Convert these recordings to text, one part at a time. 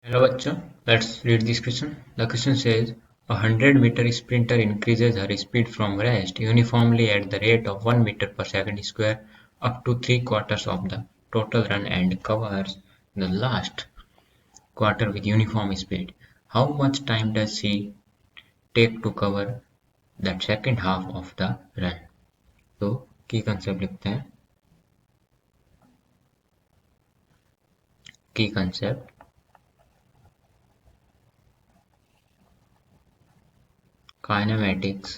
Hello bachcho, let's read this question. The question says a 100-meter sprinter increases her speed from rest uniformly at the rate of 1 meter per second square up to 3/4 of the total run and covers the last quarter with uniform speed. How much time does she take to cover that second half of the run? तो की concept लिखते हैं. की concept kinematics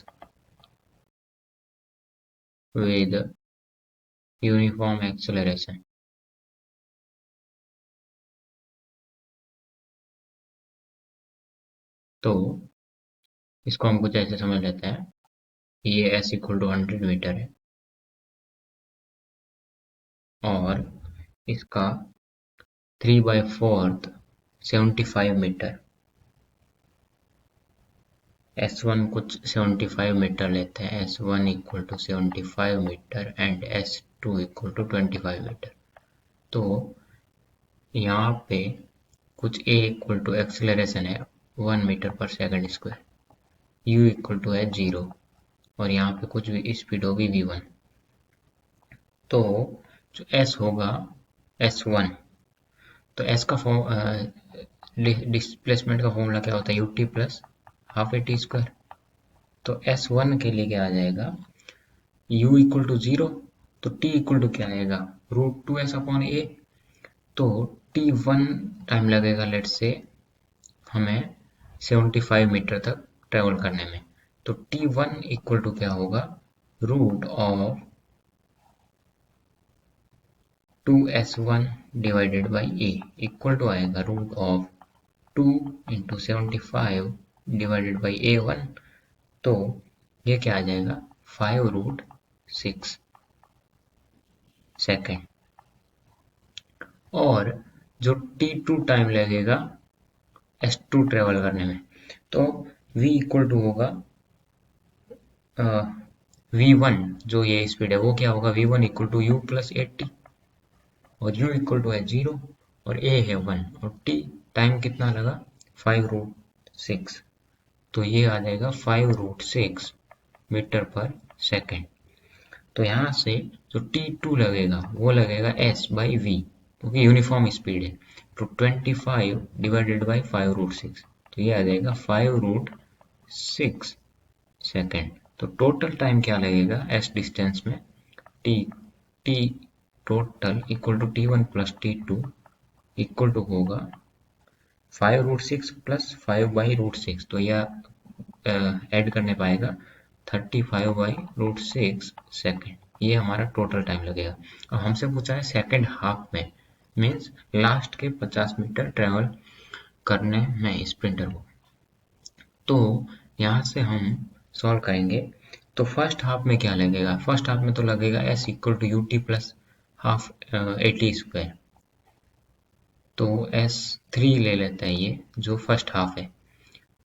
with uniform acceleration. तो इसको हम कुछ ऐसे समझ लेते हैं. ये s इक्वल टू 100 मीटर है और इसका 3/4 75 मीटर. S1 कुछ 75 मीटर लेते हैं. S1 equal to 75 metre and S2 equal to 25 metre. तो यहाँ पे कुछ A इक्वल टू एक्सेलरेशन है 1 metre per second square. U equal to है 0 और यहाँ पे कुछ भी स्पीड होगी V1. तो जो S होगा S1, तो S का डिस्प्लेसमेंट का फॉर्मूला क्या होता है? ut plus half A T square. तो S1 के लिए क्या आ जाएगा? u इक्वल टू 0, तो t इक्वल टू क्या आएगा? √2s upon a. तो t1 टाइम लगेगा लेट से हमें 75 मीटर तक ट्रेवल करने में. तो t1 इक्वल टू क्या होगा? Root of 2s1 divided by a equal to आएगा root of 2 into 75 divided by a1. तो ये क्या आ जाएगा? 5√6 सेकेंड. और जो t2 टाइम लगेगा s2 ट्रेवल करने में, तो v इक्वल टू होगा v1, जो ये स्पीड है वो क्या होगा? v1 equal to u plus 80 और u इक्वल टू है 0 और a है 1 और t टाइम कितना लगा? 5√6. तो ये आ जाएगा 5√6 मीटर पर सेकेंड. तो यहाँ से जो t2 लगेगा वो लगेगा s बाई v, क्योंकि यूनिफॉर्म स्पीड है. तो 25 डिवाइडेड बाई 5√6, तो ये आ जाएगा 5√6 सेकेंड. तो टोटल टाइम क्या लगेगा s डिस्टेंस में? t total equal to t1 plus t2 equal to होगा 5√6 प्लस 5/√6. तो यह ऐड करने पाएगा 35/√6 सेकेंड. ये हमारा टोटल टाइम लगेगा. और हमसे पूछा है सेकेंड हाफ में, मीन्स लास्ट के 50 मीटर ट्रेवल करने में स्प्रिंटर को. तो यहाँ से हम सॉल्व करेंगे. तो फर्स्ट हाफ में क्या लगेगा? फर्स्ट हाफ में तो लगेगा s equal to ut plus half a t square. तो S3 ले लेते हैं ये जो फर्स्ट हाफ है.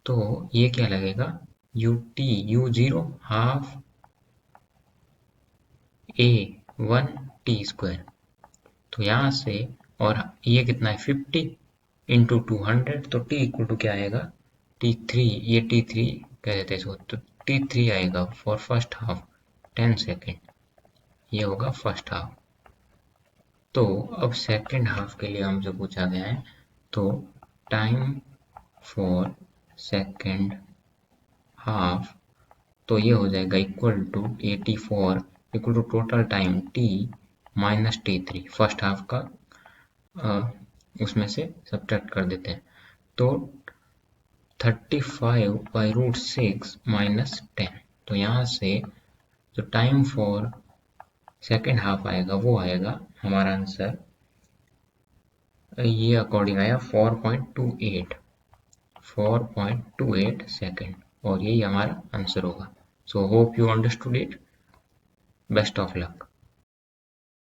तो ये क्या लगेगा? u0 half a1 t square. तो यहाँ से और ये कितना है? 50 इंटू 200. तो t इक्वल टू क्या आएगा? t3. ये t3 कह देते हैं इसको. तो t3 आएगा फॉर फर्स्ट हाफ 10 सेकेंड. ये होगा फर्स्ट हाफ. तो अब सेकेंड हाफ के लिए हमसे पूछा गया है. तो टाइम फॉर सेकेंड हाफ, तो ये हो जाएगा equal to 84 equal to total time t minus t3. First half का उसमें से सब्ट्रैक्ट कर देते हैं. तो 35/√6 माइनस 10. तो यहाँ से जो टाइम फॉर सेकेंड हाफ आएगा वो आएगा हमारा आंसर ये अकॉर्डिंग आया 4.28 सेकेंड. और यही हमारा आंसर होगा. So hope you understood it. Best of luck.